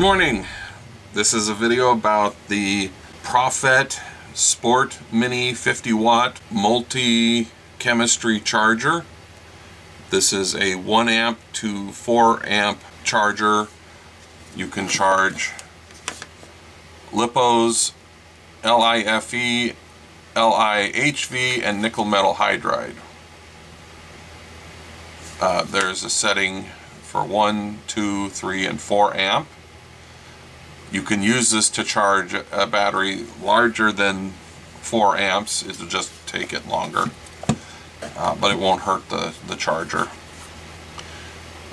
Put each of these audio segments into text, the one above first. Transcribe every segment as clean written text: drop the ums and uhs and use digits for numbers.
Good morning. This is a video about the Profit Sport Mini 50 watt multi-chemistry charger. This is a 1 amp to 4 amp charger. You can charge LiPos, LiFE, LiHV, and nickel metal hydride. There's a setting for 1, 2, 3, and 4 amp. You can use this to charge a battery larger than 4 amps. It'll just take it longer, but it won't hurt the charger.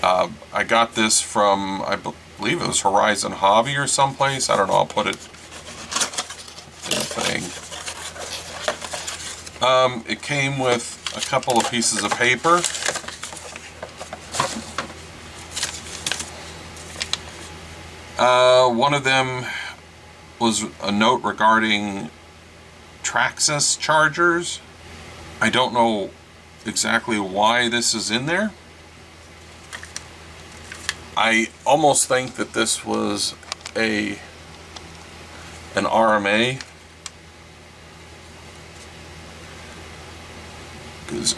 I got this from, I believe it was Horizon Hobby or someplace. I don't know, I'll put it in the thing. It came with a couple of pieces of paper. One of them was a note regarding Traxxas chargers. I don't know exactly why this is in there. I almost think that this was an RMA, because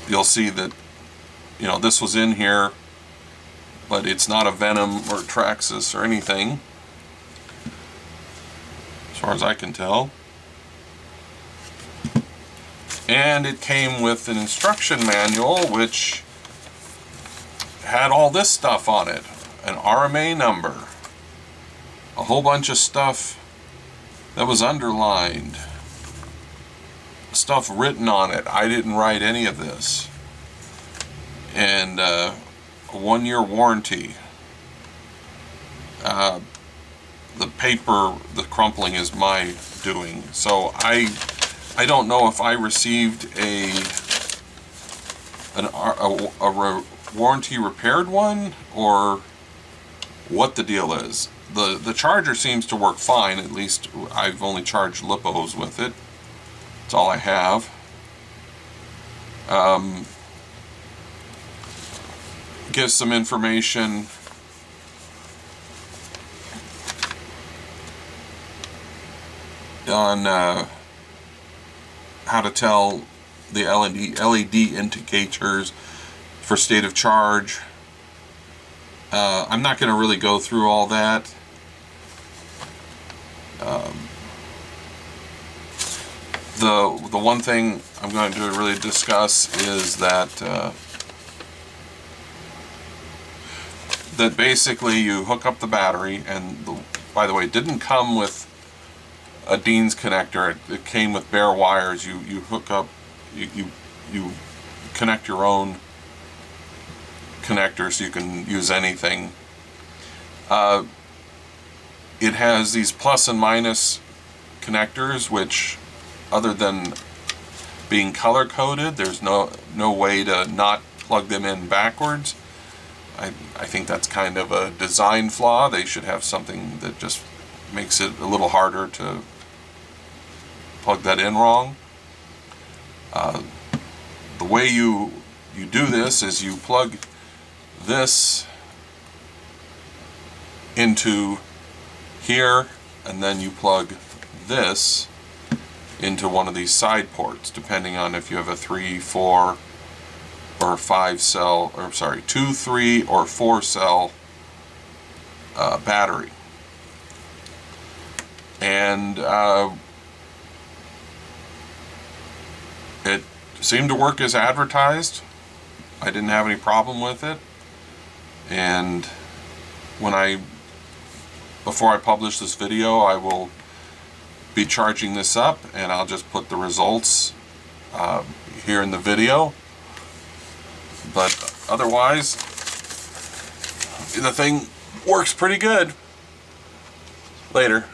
you'll see that, you know, this was in here, but it's not a Venom or Traxxas or anything, as far as I can tell. And it came with an instruction manual which had all this stuff on it. An RMA number, a whole bunch of stuff that was underlined, stuff written on it. I didn't write any of this. And a 1-year warranty. The paper, the crumpling is my doing. So I don't know if I received a warranty repaired one or what the deal is. The charger seems to work fine. At least I've only charged LiPos with it. That's all I have. Gives some information on how to tell the LED indicators for state of charge. I'm not going to really go through all that. The one thing I'm going to really discuss is that that basically you hook up the battery, and by the way, it didn't come with a Dean's connector. It came with bare wires. You hook up, you connect your own connector, so you can use anything. It has these plus and minus connectors, which, other than being color coded, there's no way to not plug them in backwards. I think that's kind of a design flaw. They should have something that just makes it a little harder to plug that in wrong. The way you do this is you plug this into here, and then you plug this into one of these side ports, depending on if you have a 3, 4, or 5 cell, or sorry, 2, 3, or 4 cell battery. And it seemed to work as advertised. I didn't have any problem with it. And before I publish this video, I will be charging this up, and I'll just put the results here in the video. But otherwise, the thing works pretty good. Later.